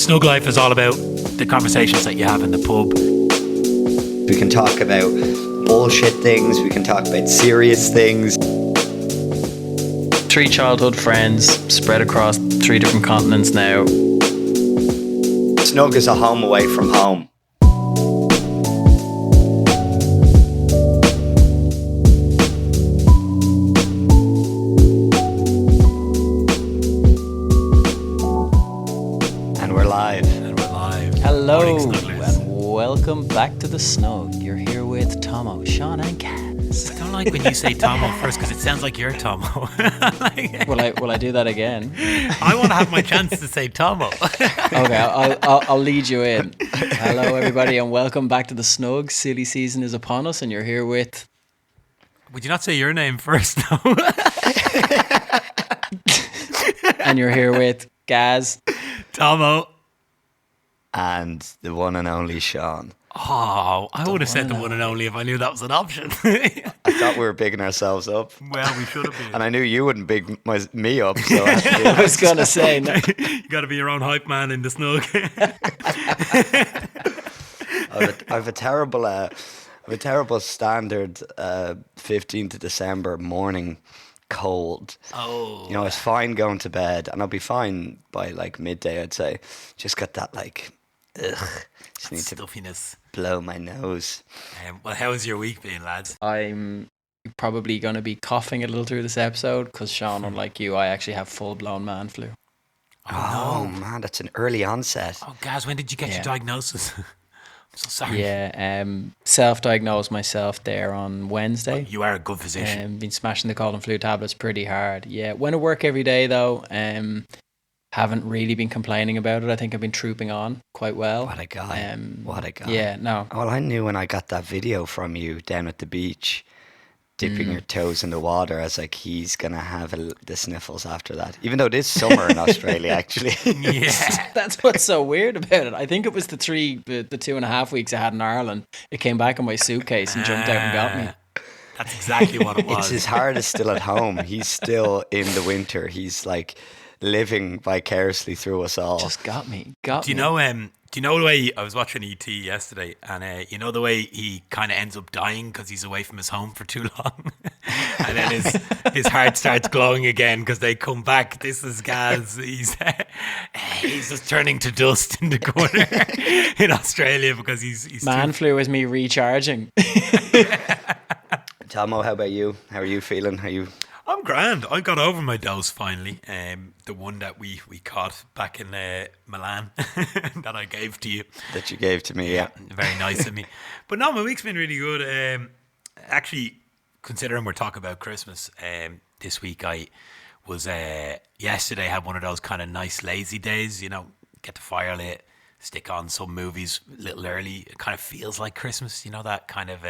Snug Life is all about the conversations that you have in the pub. We can talk about bullshit things, we can talk about serious things. 3 childhood friends spread across 3 different continents now. Snug is a home away from home. And we're live. Hello, Morning, Snugglers. and welcome back to the Snug. You're here with Tomo, Sean, and Kaz. I don't like when you say Tomo first because it sounds like you're Tomo. Will I do that again? I want to have my chance to say Tomo. Okay, I'll lead you in. Hello, everybody, and welcome back to the Snug. Silly season is upon us, and you're here with. Would you not say your name first, though? And you're here with Gaz. Tomo. And the one and only Sean. Oh, I would have said the one and only if I knew that was an option. I thought we were bigging ourselves up. Well, we should have been. And I knew you wouldn't big me up, so I had to do I was gonna say. No. You got to be your own hype man in the Snug. I have a terrible standard 15th of December morning cold. Oh. You know, it's fine going to bed, and I'll be fine by like midday, I'd say. Just got that like, just need to Stuffiness. blow my nose. Well, how has your week been, lads? I'm probably going to be coughing a little through this episode because, Sean, unlike you, I actually have full-blown man flu. Oh man, that's an early onset. Oh, Gaz, when did you get your diagnosis? I'm so sorry. Yeah, self-diagnosed myself there on Wednesday. You are a good physician. Been smashing the cold and flu tablets pretty hard. Yeah, went to work every day though. Haven't really been complaining about it. I think I've been trooping on quite well. What a guy. What a guy. Yeah, no. Well, I knew when I got that video from you down at the beach, dipping your toes in the water, I was like, he's going to have the sniffles after that. Even though it is summer in Australia, actually. Yeah. That's what's so weird about it. I think it was the 2.5 weeks I had in Ireland. It came back in my suitcase and jumped out and got me. That's exactly what it was. It's his heart is still at home. He's still in the winter. He's like living vicariously through us all. Just got me. Do you know the way I was watching ET yesterday, and you know the way he kind of ends up dying because he's away from his home for too long, and then his heart starts glowing again because they come back. This is Gaz. He's just turning to dust in the corner in Australia because he's man flu is me recharging. Tomo, how about you? How are you feeling? I'm grand. I got over my dose finally. The one that we caught back in Milan that I gave to you. That you gave to me, yeah. Very nice of me. But no, my week's been really good. Actually, considering we're talking about Christmas, this week I was yesterday had one of those kind of nice lazy days. You know, get the fire lit, stick on some movies a little early. It kind of feels like Christmas. You know, that kind of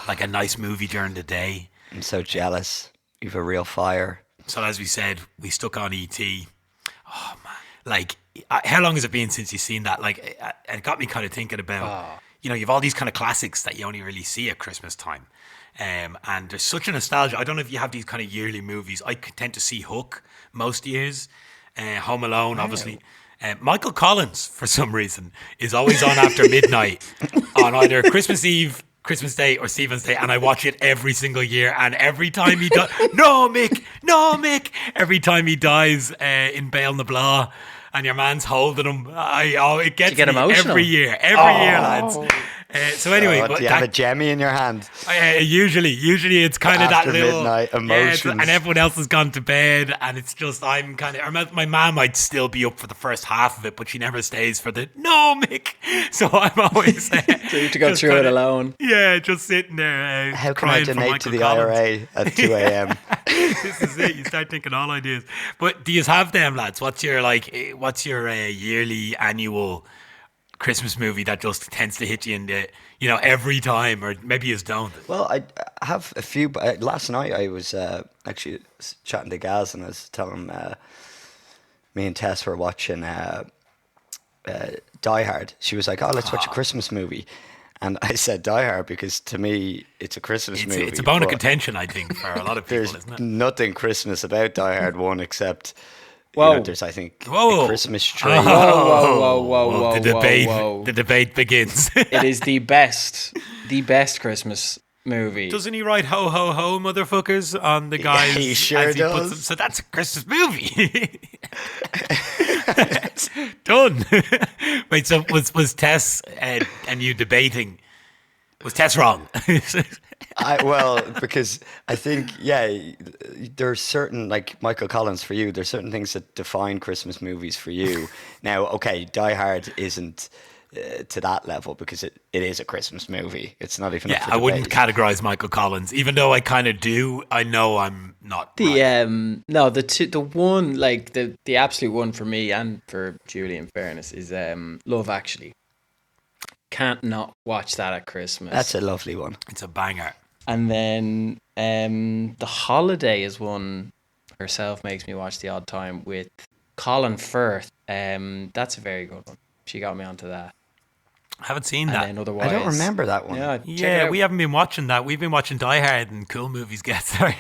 like a nice movie during the day. I'm so jealous. You've a real fire. So as we said, we stuck on ET. Oh man, like how long has it been since you've seen that? Like it got me kind of thinking about, you know, you've all these kind of classics that you only really see at Christmas time. And there's such a nostalgia. I don't know if you have these kind of yearly movies. I tend to see Hook most years. Home Alone, obviously. Michael Collins, for some reason, is always on after midnight on either Christmas Eve, Christmas Day or Stephen's Day, and I watch it every single year, and every time he dies, no Mick, every time he dies in Bale na Blah and your man's holding him, it gets get me emotional? every year, lads. So anyway, Do you have a Jemmy in your hand? Usually it's kind of that After little midnight emotions. and everyone else has gone to bed, and it's just I'm kind of. My mom might still be up for the first half of it, but she never stays for the no Mick. So I'm always So you have to go through it alone. Yeah, just sitting there. How can I crying for donate Michael to the Collins. IRA at 2 a.m.? This is it. You start thinking all ideas. But do you have them, lads? What's your yearly, annual Christmas movie that just tends to hit you in the, you know, every time, or maybe you just don't? Well, I have a few. Last night I was actually chatting to Gaz, and I was telling him me and Tess were watching Die Hard. She was like, "Oh, let's watch a Christmas movie." And I said Die Hard because to me it's a Christmas movie. It's a bone of contention, I think, for a lot of people, There's isn't it? nothing Christmas about Die Hard 1 except Whoa. there's, I think, Whoa. a Christmas tree. Whoa. The debate begins. It is the best Christmas movie. Doesn't he write "ho ho ho, motherfuckers" on the guys? he sure as he puts does. them? So that's a Christmas movie. Done. Wait, so was Tess and you debating? Was Tess wrong? Because I think, there's certain, like Michael Collins for you, there's certain things that define Christmas movies for you. Now, okay, Die Hard isn't to that level because it is a Christmas movie. It's not even. Yeah, I wouldn't categorize Michael Collins, even though I kind of do. I know I'm not. No, the one, like the absolute one for me and for Julie, in fairness, is Love Actually. Can't not watch that at Christmas. That's a lovely one. It's a banger. And then The Holiday is one herself makes me watch the odd time with Colin Firth. That's a very good one. She got me onto that. I haven't seen And that. then otherwise, I don't remember that one. Yeah, We haven't been watching that. We've been watching Die Hard and cool movies get sorry.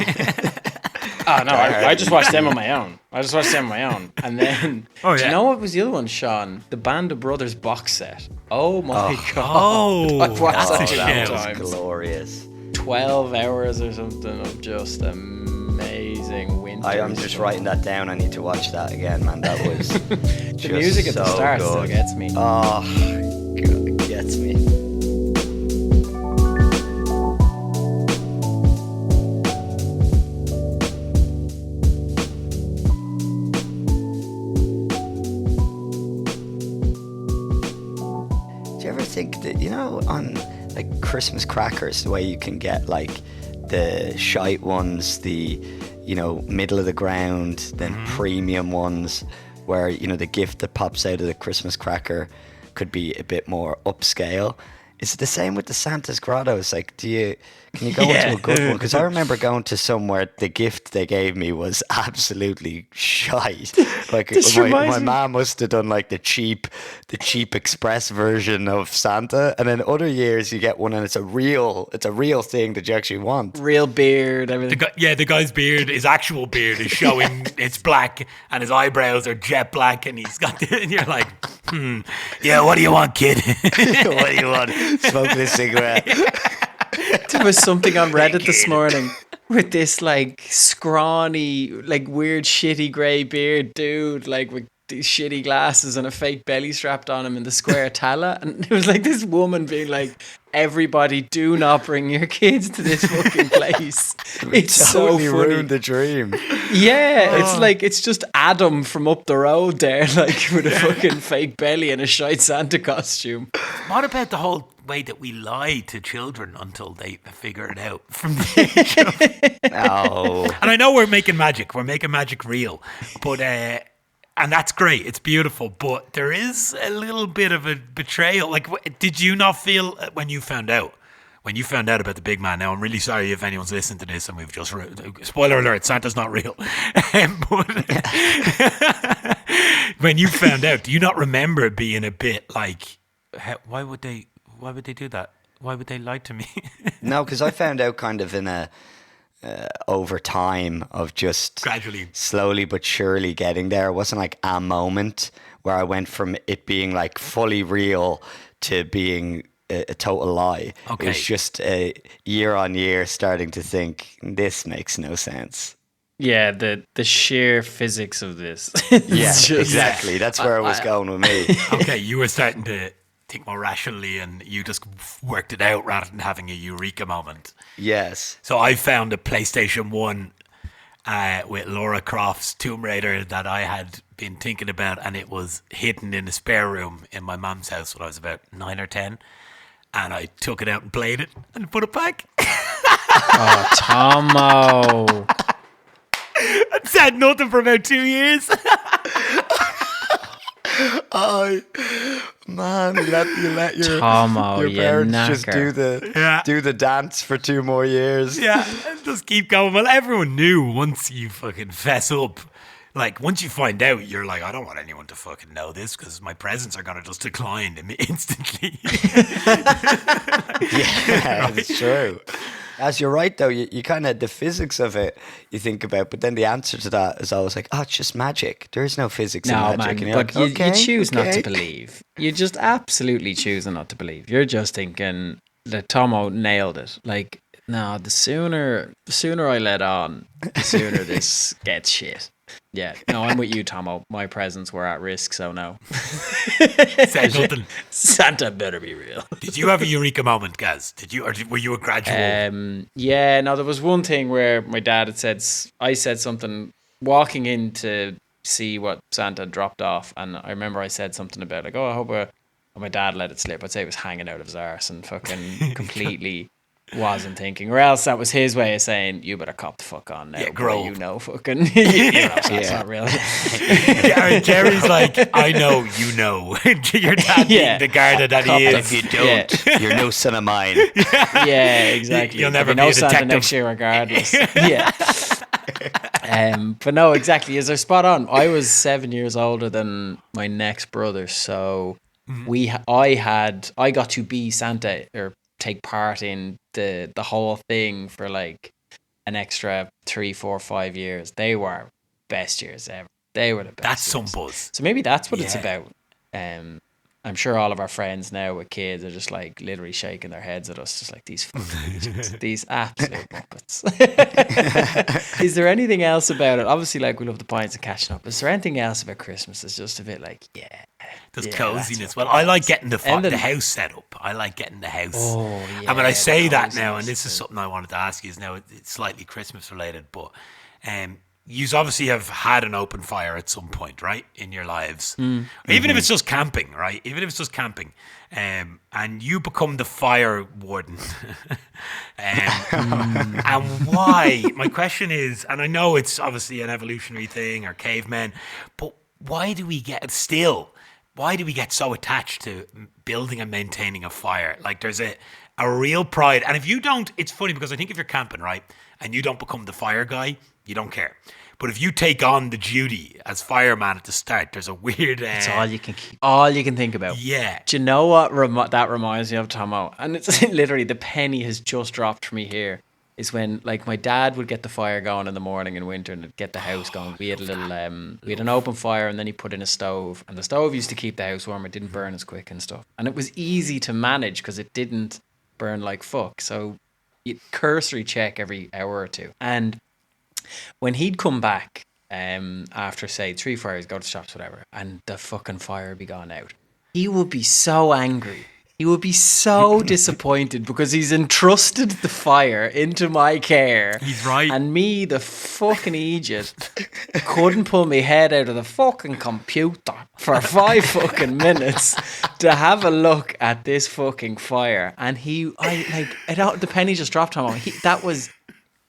Oh no, I just watched them on my own. And then, do you know what was the other one, Sean? The Band of Brothers box set. Oh my god! I watched that shit. times. Glorious. 12 hours or something of just amazing winter. I'm just writing that down. I need to watch that again, man. That was the music at the start good. still gets me. Oh, God, it gets me. Do you ever think that, on like Christmas crackers, the way you can get like the shite ones, the middle of the ground, then premium ones, where the gift that pops out of the Christmas cracker could be a bit more upscale. Is it the same with the Santa's grottos? Like, can you go into a good one? Because I remember going to somewhere, the gift they gave me was absolutely shite. Like, my mom must have done like the cheap express version of Santa, and then other years you get one and it's a real thing that you actually want. Real beard, everything. The guy's beard, his actual beard is showing. It's black, and his eyebrows are jet black, and he's got. And you're like, yeah, what do you want, kid? What do you want? Smoking a cigarette. There was something on Reddit this morning with this like scrawny, like weird, shitty grey beard dude, like with these shitty glasses and a fake belly strapped on him in the square Tala, and it was like this woman being like, "Everybody, do not bring your kids to this fucking place." It's totally so funny. ruined the dream. Yeah, it's just Adam from up the road there, like with a fucking fake belly and a shite Santa costume. What about the whole way that we lie to children until they figure it out from the age of... No. And I know we're making magic real, but and that's great, it's beautiful, but there is a little bit of a betrayal. Like, did you not feel when you found out about the big man? Now, I'm really sorry if anyone's listening to this and we've just spoiler alert, Santa's not real. But when you found out, do you not remember it being a bit like, why would they do that? Why would they lie to me? No, because I found out kind of in a over time of just gradually, slowly but surely getting there. It wasn't like a moment where I went from it being like fully real to being a total lie. Okay. It was just year on year starting to think, this makes no sense. Yeah, the sheer physics of this. Yeah, exactly. That's where it was going with me. Okay, you were starting to think more rationally and you just worked it out rather than having a eureka moment. Yes. So I found a PlayStation 1 with Laura Croft's Tomb Raider that I had been thinking about, and it was hidden in a spare room in my mum's house when I was about 9 or 10. And I took it out and played it and put it back. Oh, Tomo. I said nothing for about 2 years. Oh man, you let your Tomo, your parents just knacker. do the dance for 2 more years. Yeah, and just keep going. Well, everyone knew once you fucking fess up. Like, once you find out, you're like, I don't want anyone to fucking know this because my presents are going to just decline instantly. Yeah, it's true. As you're right, though, you kind of, the physics of it you think about, but then the answer to that is always like, oh, it's just magic. There is no physics in No, magic. man, And you're but like, you choose not to okay. believe. You just absolutely choose not to believe. You're just thinking that Tomo nailed it. Like, no, the sooner I let on, the sooner this gets shit. Yeah, no, I'm with you, Tomo. My presents were at risk, so no. Said nothing. Santa better be real. Did you have a eureka moment, Gaz? Were you a gradual? Yeah, no, there was one thing where my dad had said, I said something walking in to see what Santa had dropped off, and I remember I said something about like, oh, I hope my dad let it slip. I'd say it was hanging out of his arse and fucking completely wasn't thinking, or else that was his way of saying, you better cop the fuck on now. Yeah, grow boy, up. you know, fucking, you know, that's not real. Jerry's like, I know, you know. Your dad being the Garda that he If is. you don't, you're no son of mine. Yeah, exactly. You'll never There'll be be a no Santa detective. next year regardless. Yeah. But no, exactly. As they're spot on. I was 7 years older than my next brother, so I got to be Santa or take part in the whole thing for like an extra 3, 4, 5 years. They were best years ever. They were the best. That's some years. buzz. So maybe that's what it's Yeah. about. I'm sure all of our friends now with kids are just like literally shaking their heads at us, just like these fucking idiots, these absolute muppets. Is there anything else about it? Obviously, like we love the pints and catching up. Is there anything else about Christmas that's just a bit like, There's yeah, coziness. that's Well, what I like getting the And then- house set up. I like getting the house. Oh, And when I yeah, say the that now, and coziness this is too. something I wanted to ask you, is now it's slightly Christmas related, but you obviously have had an open fire at some point, right, in your lives. Even if it's just camping, right? Even if it's just camping. And you become the fire warden. And why? My question is, and I know it's obviously an evolutionary thing or cavemen, but why do we get so attached to building and maintaining a fire? Like there's a real pride. And if you don't, it's funny because I think if you're camping, right, and you don't become the fire guy, you don't care. But if you take on the duty as fireman at the start, there's a weird... It's all you can think about. Yeah. Do you know what that reminds me of, Tomo? And it's literally the penny has just dropped for me here. Is when like my dad would get the fire going in the morning in winter and it'd get the house going. We had a little we had an open fire and then he put in a stove, and the stove used to keep the house warm. It didn't burn as quick and stuff, and it was easy to manage because it didn't burn like fuck. So you cursory check every hour or two. And when he'd come back after say 3 fires, go to the shops, whatever, and the fucking fire would be gone out, he would be so angry. He would be so disappointed because he's entrusted the fire into my care. He's right. And me, the fucking idiot, couldn't pull my head out of the fucking computer for 5 fucking minutes to have a look at this fucking fire. And the penny just dropped on him.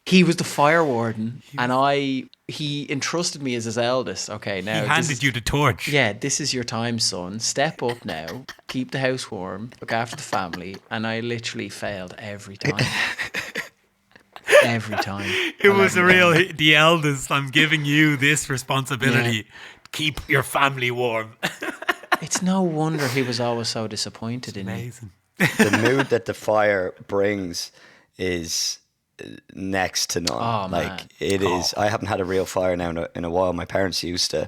He was the fire warden, and he entrusted me as his eldest. Okay, now He handed you the torch. Yeah, this is your time, son. Step up now. Keep the house warm. Look after the family. And I literally failed every time. Every time. It was the eldest. I'm giving you this responsibility. Yeah. Keep your family warm. It's no wonder he was always so disappointed in me. Amazing. The mood that the fire brings is next to none. Oh, man. Like it is. I haven't had a real fire now in a while. My parents used to,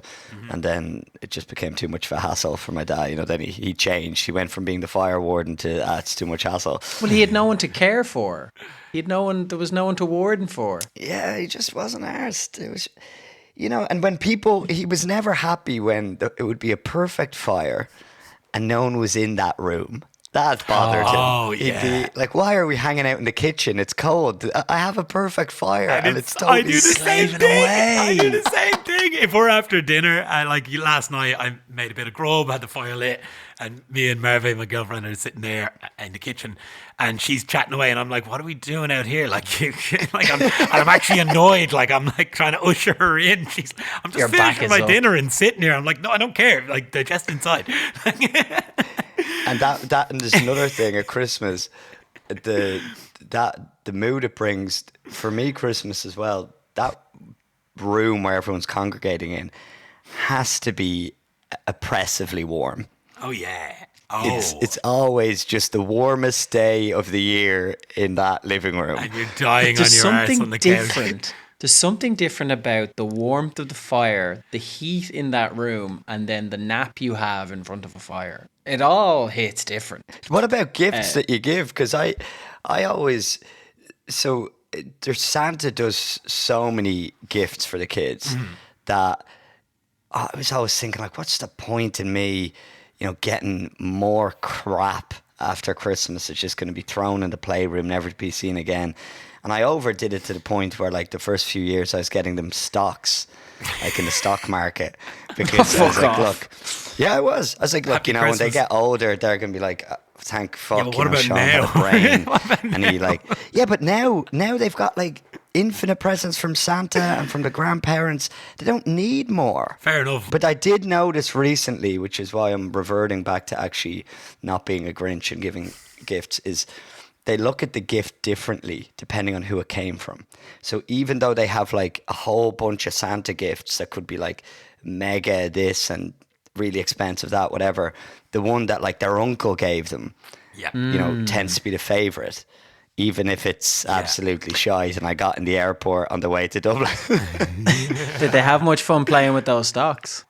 and then it just became too much of a hassle for my dad. You know, then he changed. He went from being the fire warden to it's too much hassle. Well, he had no one to care for. There was no one to warden for. Yeah, he just wasn't arsed. It was, and when he was never happy when it would be a perfect fire and no one was in that room. That bothered him. Oh, He'd yeah. be like, why are we hanging out in the kitchen? It's cold. I have a perfect fire and it's I totally do the same slaving thing. away. I do the same thing. If we're after dinner, last night, I made a bit of grub, had the fire lit, and me and Merve, my girlfriend, are sitting there in the kitchen, and she's chatting away, and I'm like, "What are we doing out here?" I'm actually annoyed. Like I'm like trying to usher her in. I'm Your just back finishing is my up. dinner dinner and sitting here. I'm like, no, I don't care. Like digest inside. And and there's another thing at Christmas, the mood it brings for me. Christmas as well. That room where everyone's congregating in has to be oppressively warm. Oh yeah. It's always just the warmest day of the year in that living room. And you're dying on your arse on the couch. There's something different about the warmth of the fire, the heat in that room, and then the nap you have in front of a fire. It all hits different. What about gifts that you give? Because I always... So there's Santa does so many gifts for the kids that I was always thinking, like, what's the point in me, getting more crap after Christmas? It's just going to be thrown in the playroom, never to be seen again. And I overdid it to the point where, like, the first few years I was getting them stocks, like in the stock market, because I was like, look, I was like, look, Happy when Christmas. they get older, they're going to be like, thank fuck, but what about Sean now? had a brain. What about And he like, but now they've got like infinite presents from Santa and from the grandparents. They don't need more. Fair enough. But I did notice recently, which is why I'm reverting back to actually not being a Grinch and giving gifts, is they look at the gift differently depending on who it came from. So even though they have like a whole bunch of Santa gifts that could be like mega this and really expensive that, whatever, the one that like their uncle gave them, tends to be the favorite, even if it's absolutely shite. And I got in the airport on the way to Dublin. Did they have much fun playing with those stocks?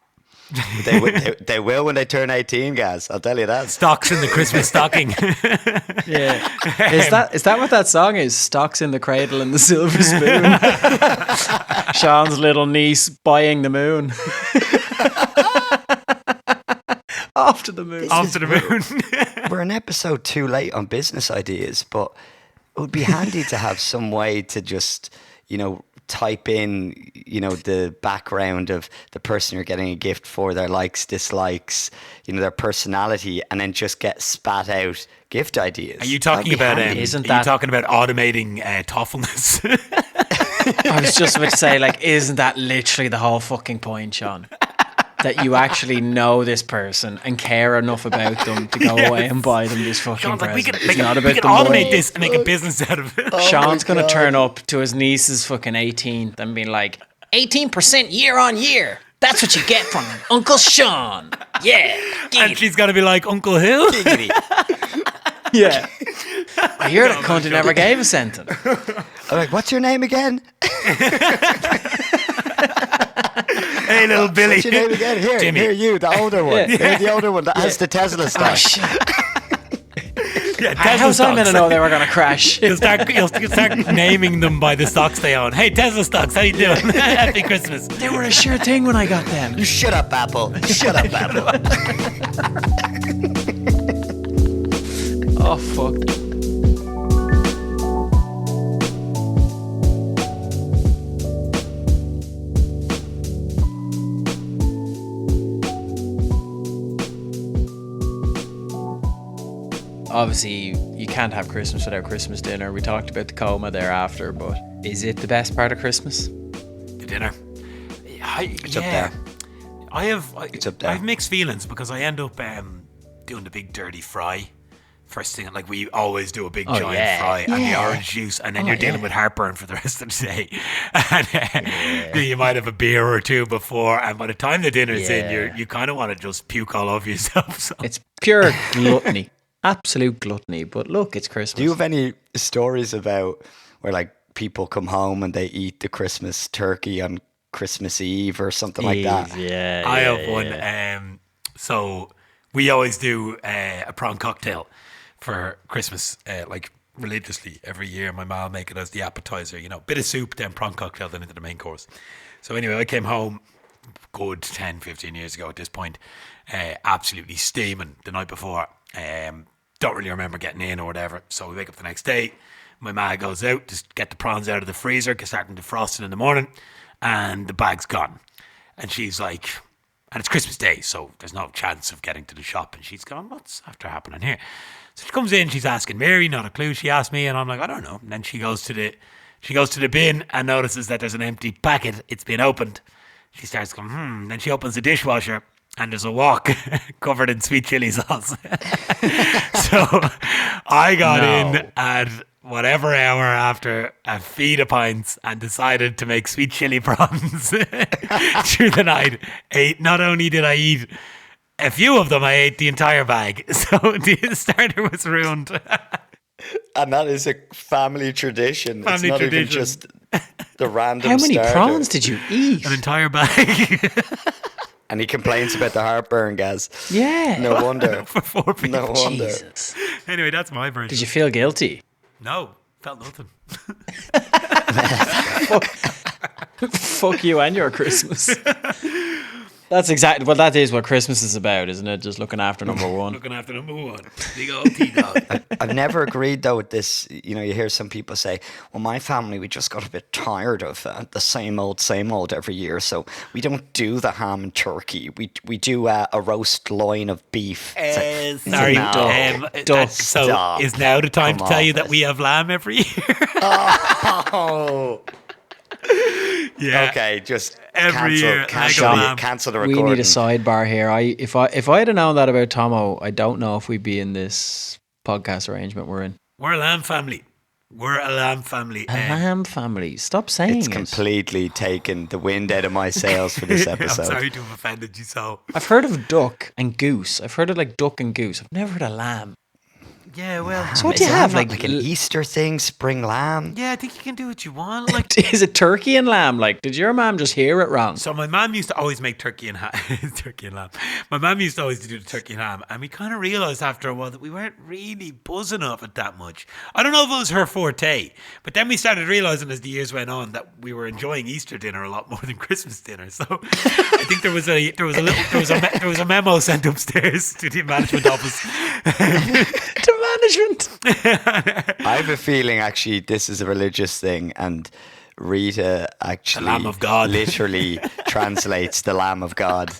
They will when they turn 18, guys. I'll tell you that. Stocks in the Christmas stocking. Yeah. Is that what that song is? Stocks in the cradle and the silver spoon. Sean's little niece buying the moon. Off to the moon. Off to the moon. We're an episode too late on business ideas, but it would be handy to have some way to just, type in, the background of the person you're getting a gift for, their likes, dislikes, their personality, and then just get spat out gift ideas. Are you talking about handy. you talking about automating thoughtfulness? I was just about to say, like, isn't that literally the whole fucking point, Sean? That you actually know this person and care enough about them to go away and buy them this fucking Sean's like, present. we can automate this and make a business out of it. Sean's going to turn up to his niece's fucking 18th and be like, 18% year on year. That's what you get from Uncle Sean. Yeah. And she's going to be like, Uncle who? Yeah. I hear that cunt who never gave a sentence. I'm like, what's your name again? Hey, little Billy. What's your name again? Here, you, the older one. Here, the older one that has the Tesla stock. Oh, shit. Yeah, How's I meant to know they were going to crash? You'll start naming them by the stocks they own. Hey, Tesla stocks, how you doing? Happy Christmas. They were a sure thing when I got them. You shut up, Apple. Shut up, Apple. Oh, fuck. Obviously, you can't have Christmas without Christmas dinner. We talked about the coma thereafter, but is it the best part of Christmas? The dinner. It's up there. It's up there. I have mixed feelings because I end up doing the big dirty fry. First thing, like we always do a big giant fry and the orange juice, and then you're dealing with heartburn for the rest of the day. And you might have a beer or two before, and by the time the dinner's in, you kind of want to just puke all over yourself. So. It's pure gluttony. Absolute gluttony. But look, it's Christmas. Do you have any stories about where like people come home and they eat the Christmas turkey on Christmas Eve or something like that? Yeah, I have one. So we always do a prawn cocktail for Christmas, like religiously every year. My mom make it as the appetizer, bit of soup, then prawn cocktail, then into the main course. So anyway, I came home good 10, 15 years ago at this point, absolutely steaming the night before. Don't really remember getting in or whatever. So we wake up the next day. My ma goes out to get the prawns out of the freezer, starting defrosting in the morning, and the bag's gone. And she's like, and it's Christmas Day, so there's no chance of getting to the shop. And she's gone, what's after happening here? So she comes in, she's asking Mary, not a clue. She asked me, and I'm like, I don't know. And then she goes to the bin and notices that there's an empty packet. It's been opened. She starts going, Then she opens the dishwasher, and there's a wok covered in sweet chili sauce. So I got in at whatever hour after a feed of pints and decided to make sweet chili prawns through the night. Not only did I eat A few of them I ate the entire bag, so the starter was ruined. And that is a family tradition. It's Family not even tradition. just the random How many starter. prawns did you eat? An entire bag. And he complains about the heartburn, Gaz. Yeah. No wonder. For 4 people. No wonder. Jesus. Anyway, that's my version. Did you feel guilty? No, felt nothing. Fuck you and your Christmas. That's exactly well. That is what Christmas is about, isn't it? Just looking after number one. Looking after number one. Big old T-dog. I've never agreed though with this. You know, you hear some people say, "Well, my family, we just got a bit tired of the same old every year, so we don't do the ham and turkey. We do a roast loin of beef." It's like, Sorry, no. Duck. so Stop. is now the time to Come tell off you that it. we have lamb every year? Oh, Yeah. okay, just Every year, cancel the We recording. need a sidebar here. If I'd have known that about Tomo, I don't know if we'd be in this podcast arrangement we're in. We're a lamb family. We're a lamb family. A lamb family. Stop saying It's it. completely taken the wind out of my sails for this I'm episode. sorry to have offended you so. I've heard of duck and goose. I've heard of like duck and goose. I've never heard of lamb. Yeah, well. So what Is do you that have? not Like an Easter thing, spring lamb? Yeah, I think you can do what you want. Like, is it turkey and lamb? Like, did your mom just hear it wrong? so my mum used to always make turkey and turkey and lamb. My mum used to always do the turkey and lamb, and we kind of realised after a while that we weren't really buzzing off it that much. I don't know if it was her forte, but then we started realising as the years went on that we were enjoying Easter dinner a lot more than Christmas dinner. So I think there was a memo sent upstairs to the management office. To management. I have a feeling actually this is a religious thing, and Rita actually Lamb of God. literally translates the Lamb of God.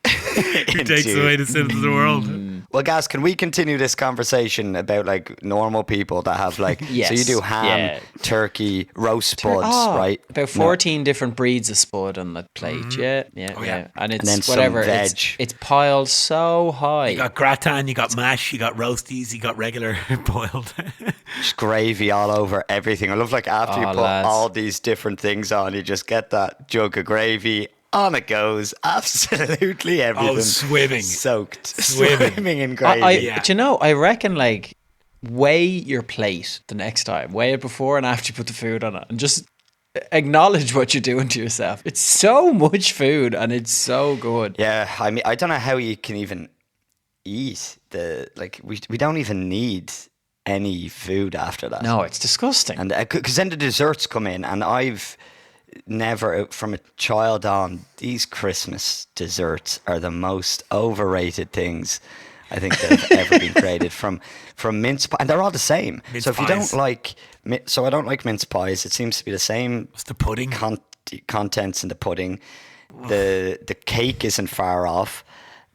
Who takes away the sins of the world. Well, guys, can we continue this conversation about like normal people that have like? Yes. So you do ham, Yeah. turkey, roast spuds, Oh, right? About 14 different breeds of spud on the plate. Yeah. Oh, yeah. And it's then some whatever. veg. It's piled so high. You got gratin, you got mash, you got roasties, you got regular boiled. Just gravy all over everything. I love like after you Oh, put lads. all these different things on, you just get that jug of gravy. On it goes, absolutely everything. swimming. Soaked. Swimming. Swimming in gravy. Yeah. Do you know, I reckon like weigh your plate the next time. Weigh it before and after you put the food on it. And just acknowledge what you're doing to yourself. It's so much food and it's so good. Yeah, I mean, I don't know how you can even eat we don't even need any food after that. No, it's disgusting. And because then the desserts come in, and I've never, from a child on, these Christmas desserts are the most overrated things I think that have ever been created. From mince pie, and they're all the same. Mince so if you pies. don't like, so I don't like mince pies. It seems to be the same What's the pudding? contents in the pudding. The cake isn't far off.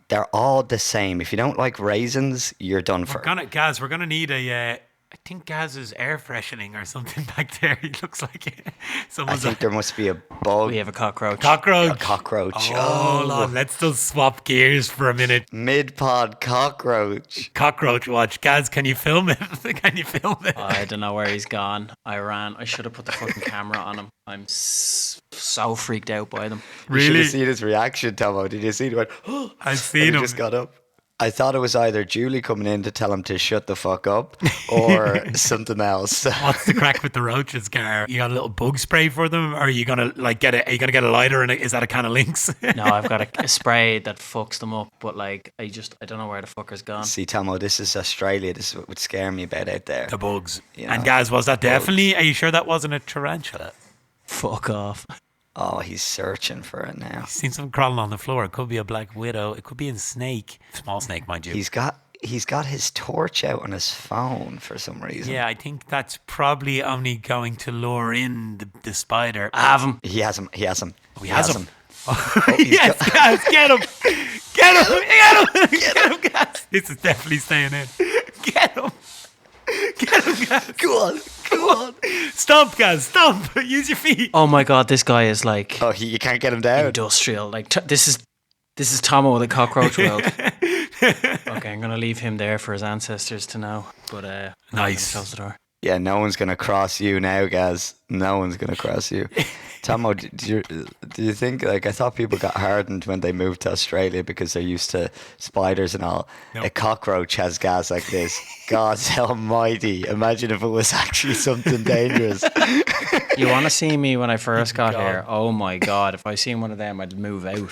They're all the same. If you don't like raisins, you're done for. Gaz, we're gonna need a. I think Gaz is air freshening or something back there. He looks like I someone's think there must be a bug. We have a cockroach. cockroach. A cockroach. Oh, hold on. Let's just swap gears for a minute. Mid-pod cockroach. Cockroach watch. Gaz, can you film it? Can you film it? I don't know where he's gone. I ran. I should have put the fucking camera on him. I'm so freaked out by them. You should Really? have seen his reaction, Tomo. Did you see it? He went, oh, I've and seen he him. just got up. I thought it was either Julie coming in to tell him to shut the fuck up or something else. What's the crack with the roaches, Gar? You got a little bug spray for them, or are you gonna get it? Are you gonna get a lighter and is that a can of Lynx? No, I've got a spray that fucks them up, but like I don't know where the fucker's gone. See, Tomo, this is Australia. This is what would scare me about out there. The bugs. You And know, Gaz, was that definitely? Are you sure that wasn't a tarantula? Fuck off. Oh, he's searching for it now. Seen something crawling on the floor. It could be a black widow. It could be a snake. Small snake, mind you. He's got his torch out on his phone for some reason. Yeah, I think that's probably only going to lure in the spider. I have him. He has him. He has him. He's Yes, Gaz, get him! Get him! Get him! Get him, Gaz! This is definitely staying in. Get him! Get him, Gaz! Go on. Go on. Stomp, Gaz! Stomp! Use your feet! Oh my god, this guy is like Oh, you can't get him down. industrial. Like this is Tomo the cockroach world. Okay, I'm gonna leave him there for his ancestors to know. But I'm gonna Nice. close the door. Yeah, no one's gonna cross you now, Gaz. No one's gonna cross you. Tomo, do you think, like, I thought people got hardened when they moved to Australia because they're used to spiders and all. No. A cockroach has gas like this. God almighty. Imagine if it was actually something dangerous. You want to see me when I first got God. here? Oh my God. If I seen one of them, I'd move out.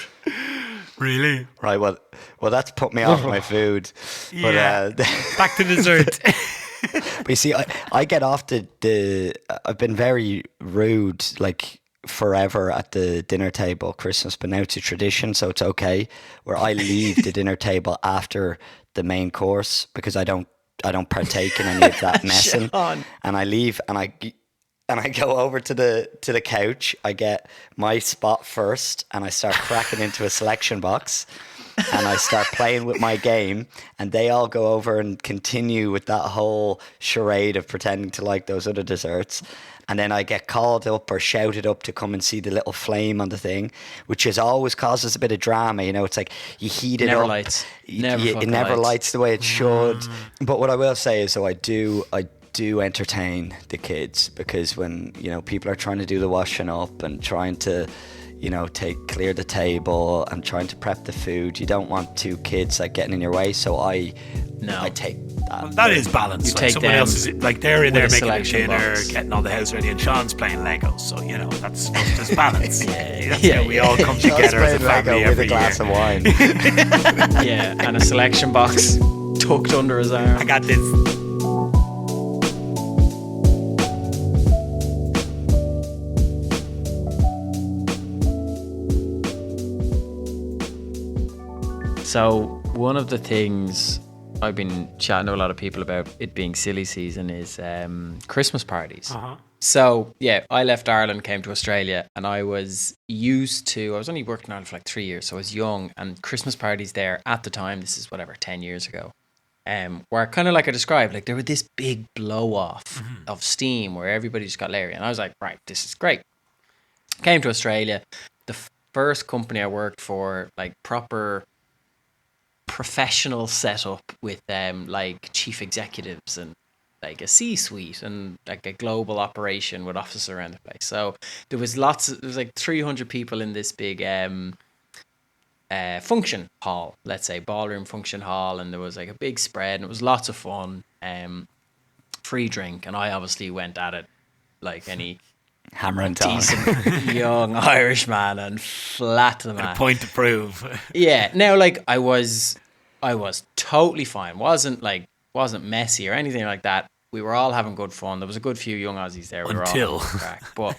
Really? Right, well, that's put me off my food. But, Yeah. Back to dessert. But you see, I get off I've been very rude, like, forever at the dinner table Christmas, but now it's a tradition, so it's okay, where I leave the dinner table after the main course because I don't partake in any of that messing. Sean. And I leave and I go over to the couch. I get my spot first and I start cracking into a selection box. And I start playing with my game, and they all go over and continue with that whole charade of pretending to like those other desserts. And then I get called up or shouted up to come and see the little flame on the thing, which has always causes a bit of drama. You know, it's like you heat it Never up. lights. It Fucking never lights. lights the way it should. But what I will say is, though, I do entertain the kids, because when, you know, people are trying to do the washing up and trying to, you know, clear the table and trying to prep the food, you don't want two kids like getting in your way. So I take that. That is balance. You Like, take someone them else is like they're in there with a making a selection dinner, box. getting all the house ready, and Sean's playing Legos. So, you know, that's just balance. That's Yeah, how we all come Sean's together as a playing Lego family with every a glass year. of wine. Yeah, and a selection box tucked under his arm. I got this. So one of the things I've been chatting to a lot of people about, it being silly season, is Christmas parties. So yeah, I left Ireland, came to Australia, and I was only working in Ireland for like 3 years, so I was young, and Christmas parties there at the time, this is whatever, 10 years ago, were kind of like I described, like they were this big blow off of steam where everybody just got Larry, and I was like, right, this is great. Came to Australia, the first company I worked for, like proper professional setup with like chief executives and like a C-suite and like a global operation with offices around the place. So there was like 300 people in this big function hall, let's say ballroom function hall, and there was like a big spread and it was lots of fun, free drink, and I obviously went at it like any Hammer and tongs. decent young Irish man and flat to the A man. point to prove. Yeah, now like I was totally fine. Wasn't messy or anything like that. We were all having good fun. There was a good few young Aussies there. We were all Until. having a crack. But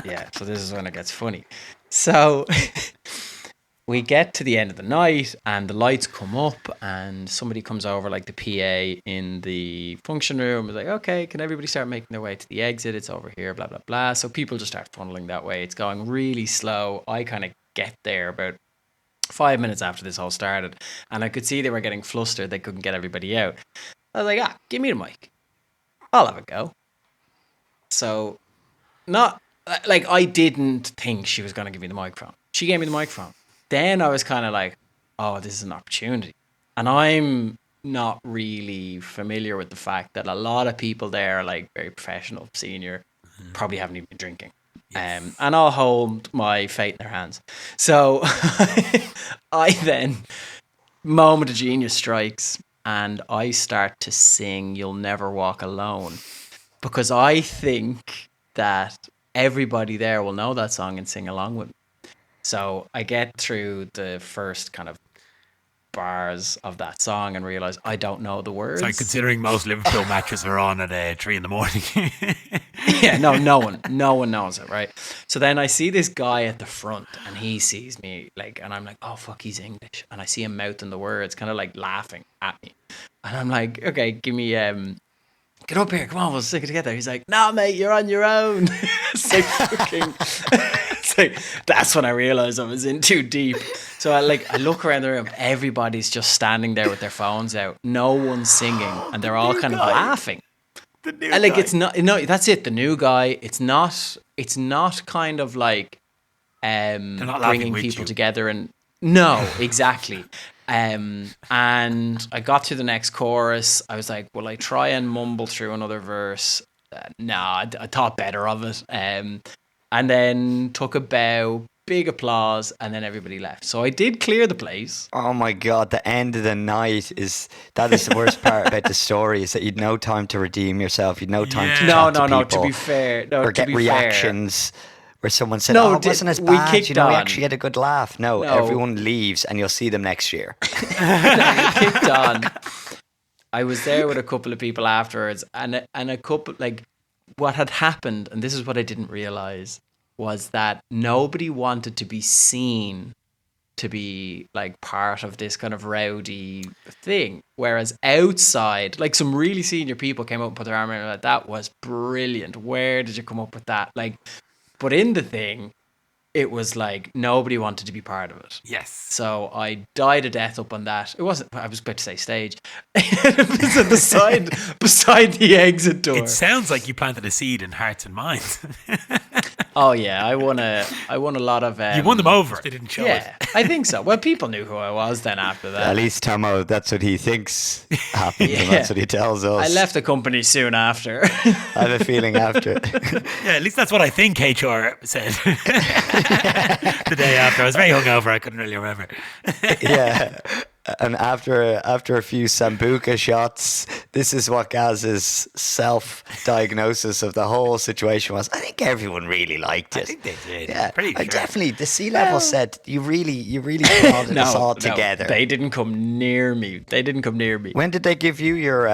yeah, so this is when it gets funny. So we get to the end of the night and the lights come up and somebody comes over, like the PA in the function room, was like, okay, can everybody start making their way to the exit? It's over here, blah, blah, blah. So people just start funneling that way. It's going really slow. I kind of get there about 5 minutes after this all started, and I could see they were getting flustered. They couldn't get everybody out. I was like, give me the mic. I'll have a go. So, not like I didn't think she was going to give me the microphone. She gave me the microphone. Then I was kind of like, oh, this is an opportunity. And I'm not really familiar with the fact that a lot of people there are like very professional, senior, probably haven't even been drinking. And I'll hold my fate in their hands. So I then, moment of genius strikes, and I start to sing You'll Never Walk Alone, because I think that everybody there will know that song and sing along with me. So I get through the first kind of bars of that song and realize I don't know the words. It's like, considering most Liverpool matches are on at 3 a.m. Yeah, no one knows it, right? So then I see this guy at the front and he sees me, like, and I'm like, oh fuck, he's English, and I see him mouthing the words, kind of like laughing at me, and I'm like, okay, give me get up here, come on, we'll stick it together. He's like, nah mate, you're on your own. It's like fucking it's like, that's when I realized I was in too deep. So I look around the room, everybody's just standing there with their phones out, no one's singing, and they're all kind of laughing. The new And like guy. it's not, no, that's it, the new guy. It's not kind of like not laughing bringing with people you. together, and no, exactly. And I got to the next chorus. I was like, will I try and mumble through another verse? I thought better of it. And then took a bow, big applause, and then everybody left. So I did clear the place. Oh my God, the end of the night is the worst part about the story, is that you'd no time to redeem yourself. You'd no time to chat to people. To be fair. Or get reactions where someone said, it wasn't as bad. We actually had a good laugh. No, everyone leaves and you'll see them next year. We kicked on. I was there with a couple of people afterwards, and a couple, like, what had happened, and this is what I didn't realize, was that nobody wanted to be seen to be like part of this kind of rowdy thing. Whereas outside, like, some really senior people came up and put their arm around, like, that was brilliant. Where did you come up with that? Like, but in the thing, it was like nobody wanted to be part of it. Yes. So I died a death up on that. It wasn't, I was about to say stage. It was beside the exit door. It sounds like you planted a seed in hearts and minds. Oh yeah, I won a lot of. You won them over. They didn't show it. Yeah, I think so. Well, people knew who I was then after that. At least Tomo, that's what he thinks happened, and that's what he tells us. I left the company soon after. I have a feeling after. Yeah, at least that's what I think HR said. The day after, I was very hungover. I couldn't really remember. Yeah, and after a few sambuca shots, this is what Gaz's self-diagnosis of the whole situation was. I think everyone really liked it. I think they did. Yeah, Pretty sure. definitely. The sea level said you really brought us all together. They didn't come near me. When did they give you your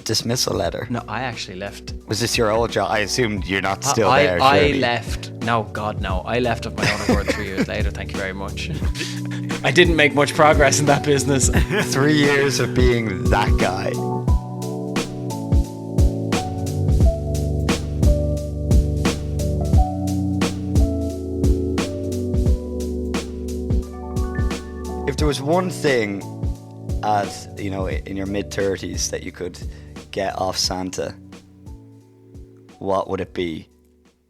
dismissal letter? No, I actually left. Was this your old job? I assumed you're not still there. I surely. left. No, God, no. I left of my own accord 3 years later. Thank you very much. I didn't make much progress in that business. 3 years of being that guy. If there was one thing in your mid-30s that you could get off Santa, what would it be?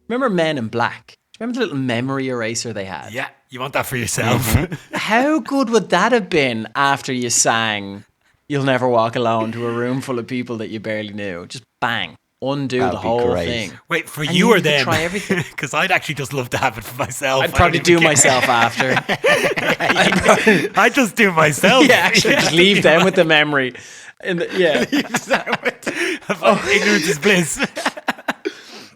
Remember Men in Black? Remember the little memory eraser they had? Yeah, you want that for yourself. Mm-hmm. How good would that have been after you sang You'll Never Walk Alone to a room full of people that you barely knew? Just bang. Undo That'd the be whole great. thing. Wait, for And you or could them? try everything. Because I'd actually just love to have it for myself. I'd probably do myself after. I just do myself. Yeah, actually, just leave them with the memory. Yeah. Ignorance is bliss.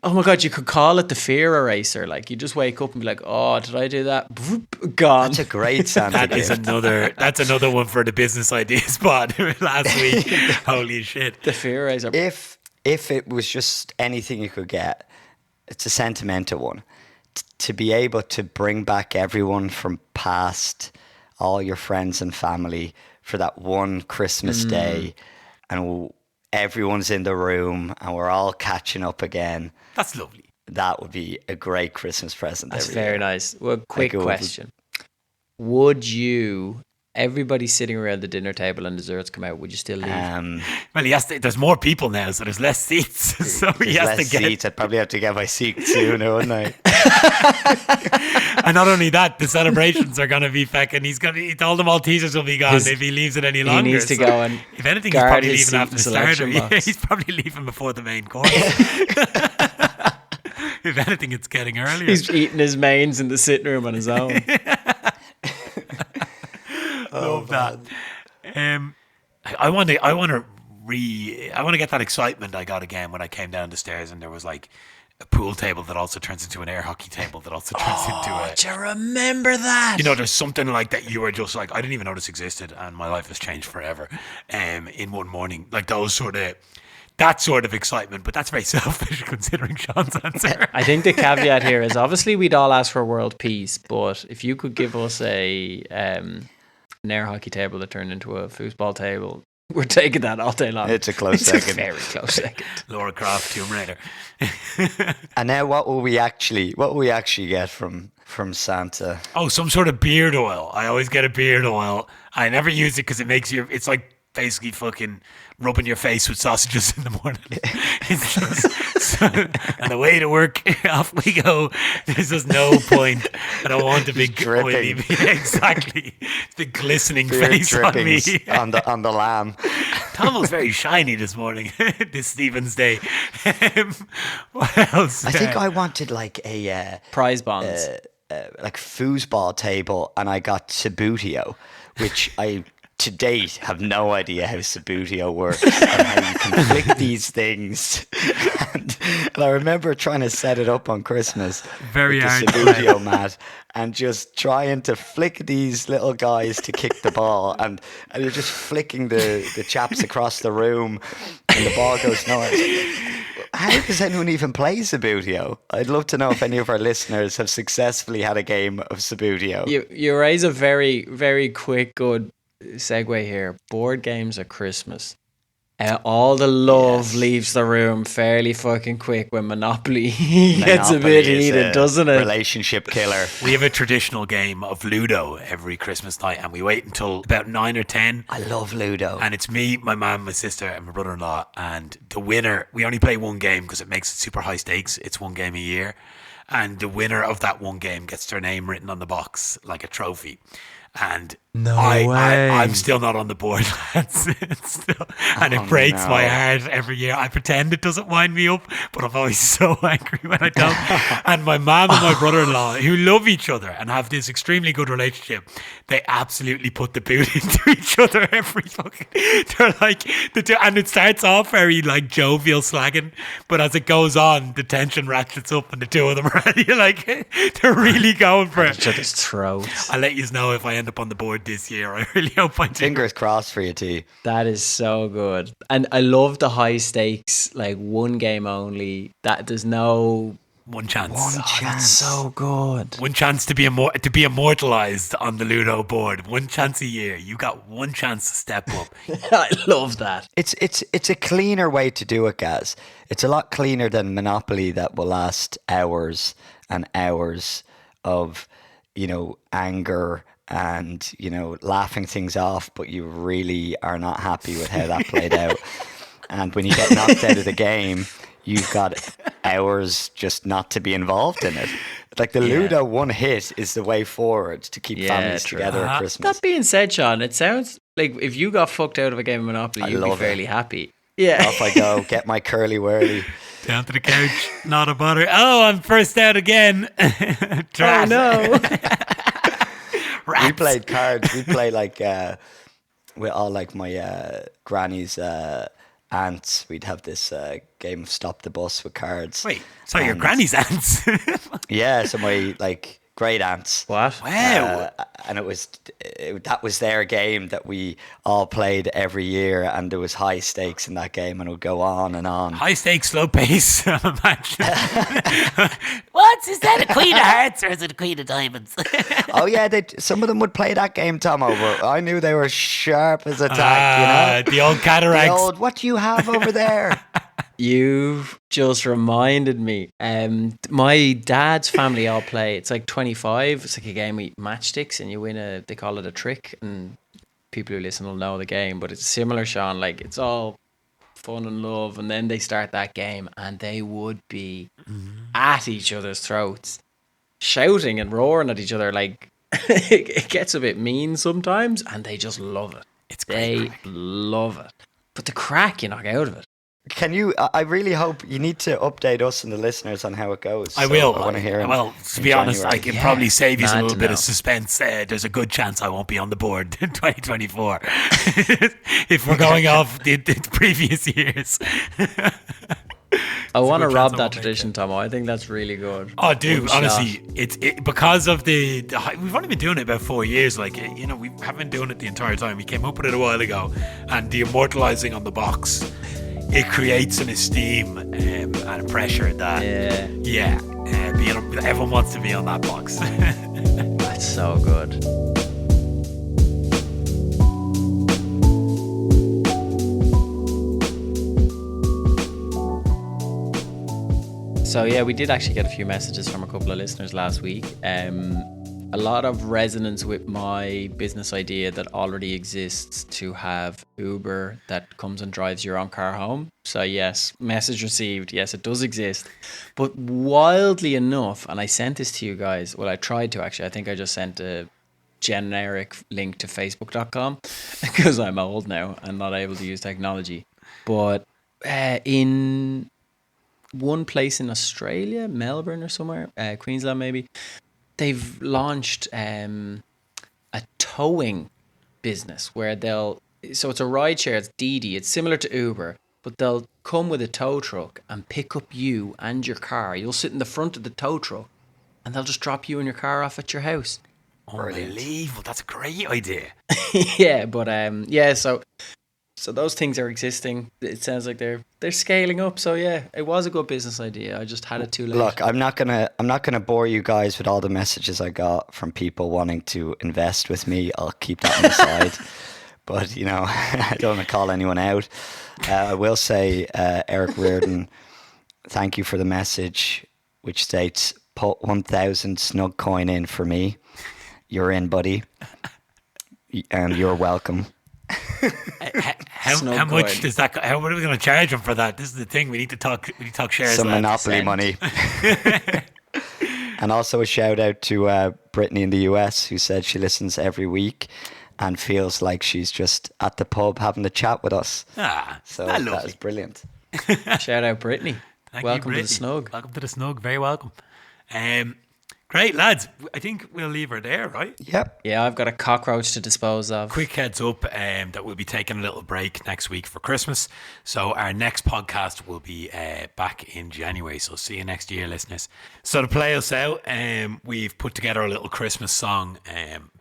Oh my God, you could call it the fear eraser. Like, you just wake up and be like, oh, did I do that? Boop, gone. That's a great Santa gift. That's another one for the business idea spot last week. Holy shit. The fear eraser. If it was just anything you could get, it's a sentimental one. To be able to bring back everyone from past, all your friends and family, for that one Christmas day, and everyone's in the room and we're all catching up again. That's lovely. That would be a great Christmas present. That's every very year. nice. Well, quick question. Would you, everybody sitting around the dinner table and desserts come out, would you still leave? Well, there's more people now, so there's less seats. So he has to get seats. I'd probably have to get my seat sooner, wouldn't I? And not only that, the celebrations are going to be fucking. All the Maltesers will be gone if he leaves it any longer. He needs to go and if anything, he's guard probably his leaving after the seat in starter. the Yeah, selection he's probably leaving before the main course. If anything, it's getting earlier. He's eating his mains in the sitting room on his own. Love that. I want to get that excitement I got again when I came down the stairs and there was like a pool table that also turns into an air hockey table that also turns into a. Do you remember that? There's something like that. You were just like, I didn't even know this existed, and my life has changed forever. In one morning, like that sort of excitement, but that's very selfish considering Sean's answer. I think the caveat here is obviously we'd all ask for world peace, but if you could give us an air hockey table that turned into a foosball table, we're taking that all day long. It's a close second. A very close second. Laura Croft, Tomb Raider. And now, what will we actually get from some some sort of beard oil. I always get a beard oil. I never use it because it makes it's like basically fucking rubbing your face with sausages in the morning. It's just, and away to work, off we go. There's just no point. I don't want a big dripping. oily, exactly, the glistening Beard face on me. drippings on the lamb. Tom was very shiny this morning, this Stephen's Day. What else? I think I wanted like a Prize bonds. like foosball table, and I got Sabutio, which I to date have no idea how Sabutio works and how you can flick these things. And I remember trying to set it up on Christmas Very with the hard. Sabutio mat and just trying to flick these little guys to kick the ball, and you're just flicking the chaps across the room and the ball goes north. How does anyone even play Sabutio? I'd love to know if any of our listeners have successfully had a game of Sabutio. You raise a very, very quick, good segue here. Board games at Christmas. All the love leaves the room fairly fucking quick when Monopoly gets a bit Monopoly is heated, a doesn't it? Relationship killer. We have a traditional game of Ludo every Christmas night, and we wait until about 9 or 10. I love Ludo. And it's me, my mum, my sister, and my brother-in-law. And the winner, we only play one game because it makes it super high stakes. It's one game a year. And the winner of that one game gets their name written on the box like a trophy. And I'm still not on the board, lads. And it breaks my heart every year. I pretend it doesn't wind me up, but I'm always so angry when I don't. And my mum and my brother-in-law, who love each other and have this extremely good relationship, they absolutely put the boot into each other every fucking. They're like, and it starts off very like jovial slagging, but as it goes on, the tension ratchets up, and the two of them are like, they're really going for it. Each other's throats. I'll let you know if I end up on the board this year. I really hope I do. Fingers crossed for you, T. That is so good. And I love the high stakes, like one game only. That there's no One chance. That's so good. One chance to be immortalized on the Ludo board. One chance a year. You got one chance to step up. I love that. It's a cleaner way to do it, guys. It's a lot cleaner than Monopoly that will last hours and hours of, anger and, laughing things off, but you really are not happy with how that played out. And when you get knocked out of the game, you've got hours just not to be involved in it. Like the Ludo one hit is the way forward to keep families together at Christmas. That being said, Sean, it sounds like if you got fucked out of a game of Monopoly, you'd be fairly happy. Yeah. Off I go, get my curly whirly. Down to the couch, not a bother. Oh, I'm first out again. Oh no. We played cards. We played with all like my granny's aunts. We'd have this game of Stop the Bus with cards. Wait, so your granny's aunts? Yeah, so my great aunts. What? Wow. And that was their game that we all played every year, and there was high stakes in that game, and it would go on and on. High stakes, slow pace, I'm imagining. Is that a Queen of Hearts or is it a Queen of Diamonds? Oh yeah, some of them would play that game, Tomo, but I knew they were sharp as a tack, The old cataracts. what do you have over there? You've just reminded me. My dad's family all play. It's like 25. It's like a game with matchsticks, and you win they call it a trick. And people who listen will know the game, but it's similar, Sean. Like it's all fun and love, and then they start that game, and they would be at each other's throats, shouting and roaring at each other. Like it gets a bit mean sometimes, and they just love it. It's great. They love it. But the crack you knock out of it. Can you? I really hope you need to update us and the listeners on how it goes. I will. I want to hear. Well, to be honest, I can probably save you a little bit of suspense. There's a good chance I won't be on the board in 2024 if we're going off the previous years. I want to rob that tradition, Tomo. I think that's really good. Oh, dude, honestly, it's because of the we've only been doing it about 4 years. We haven't been doing it the entire time. We came up with it a while ago, and the immortalizing on the box, it creates an esteem and a pressure that everyone wants to be on that box. That's so good. So yeah, we did actually get a few messages from a couple of listeners last week. a lot of resonance with my business idea that already exists to have Uber that comes and drives your own car home. So yes, message received. Yes, it does exist. But wildly enough, and I sent this to you guys. Well, I tried to actually. I think I just sent a generic link to facebook.com because I'm old now and not able to use technology. But in one place in Australia, Melbourne or somewhere, Queensland maybe, they've launched a towing business where so it's a rideshare, it's Didi, it's similar to Uber, but they'll come with a tow truck and pick up you and your car. You'll sit in the front of the tow truck and they'll just drop you and your car off at your house. Unbelievable. That's a great idea. Yeah, but so those things are existing. It sounds like they're scaling up. So yeah, it was a good business idea. I just had it too late. Look, I'm not gonna bore you guys with all the messages I got from people wanting to invest with me. I'll keep that on the side. But I don't want to call anyone out. I will say, Eric Reardon, thank you for the message, which states, "Put 1,000 snug coin in for me. You're in, buddy, and you're welcome." How much does that? What are we going to charge him for that? This is the thing. We need to talk shares. Some monopoly money. And also a shout out to Brittany in the US, who said she listens every week and feels like she's just at the pub having a chat with us. So that is brilliant. Shout out Brittany. Welcome to the Snug. Welcome to the Snug. Very welcome. Great, lads. I think we'll leave her there, right? Yep. Yeah, I've got a cockroach to dispose of. Quick heads up that we'll be taking a little break next week for Christmas. So our next podcast will be back in January. So see you next year, listeners. So to play us out, we've put together a little Christmas song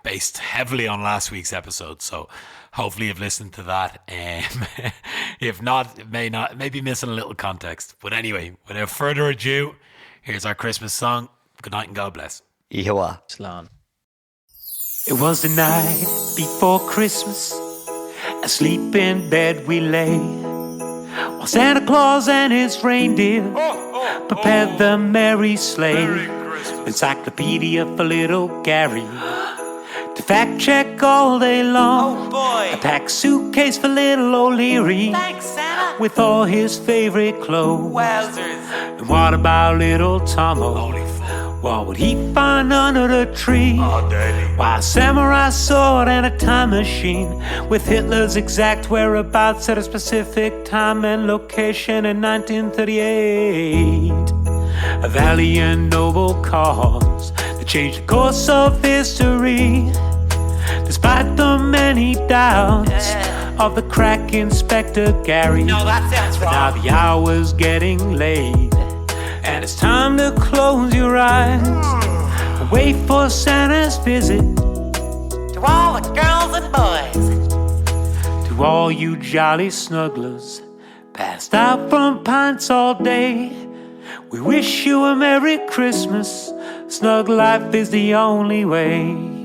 based heavily on last week's episode. So hopefully you've listened to that. If not, it may be missing a little context. But anyway, without further ado, here's our Christmas song. Good night and God bless. Ihawa. Slán. It was the night before Christmas. Asleep in bed we lay, while Santa Claus and his reindeer prepared the merry sleigh. Encyclopedia for little Gary to fact check all day long. A packed suitcase for little O'Leary. Thanks, Santa. With all his favorite clothes. Wowzers. And what about little Tomo? What would he find under the tree? Why, a samurai sword and a time machine with Hitler's exact whereabouts at a specific time and location in 1938. A valiant noble cause that changed the course of history. Despite the many doubts of the crack Inspector Gary. No, that sounds wrong. Now the hour's getting late, and it's time to close your eyes and wait for Santa's visit. To all the girls and boys, To all you jolly snugglers, passed out from pints all day, we wish you a Merry Christmas. Snug life is the only way.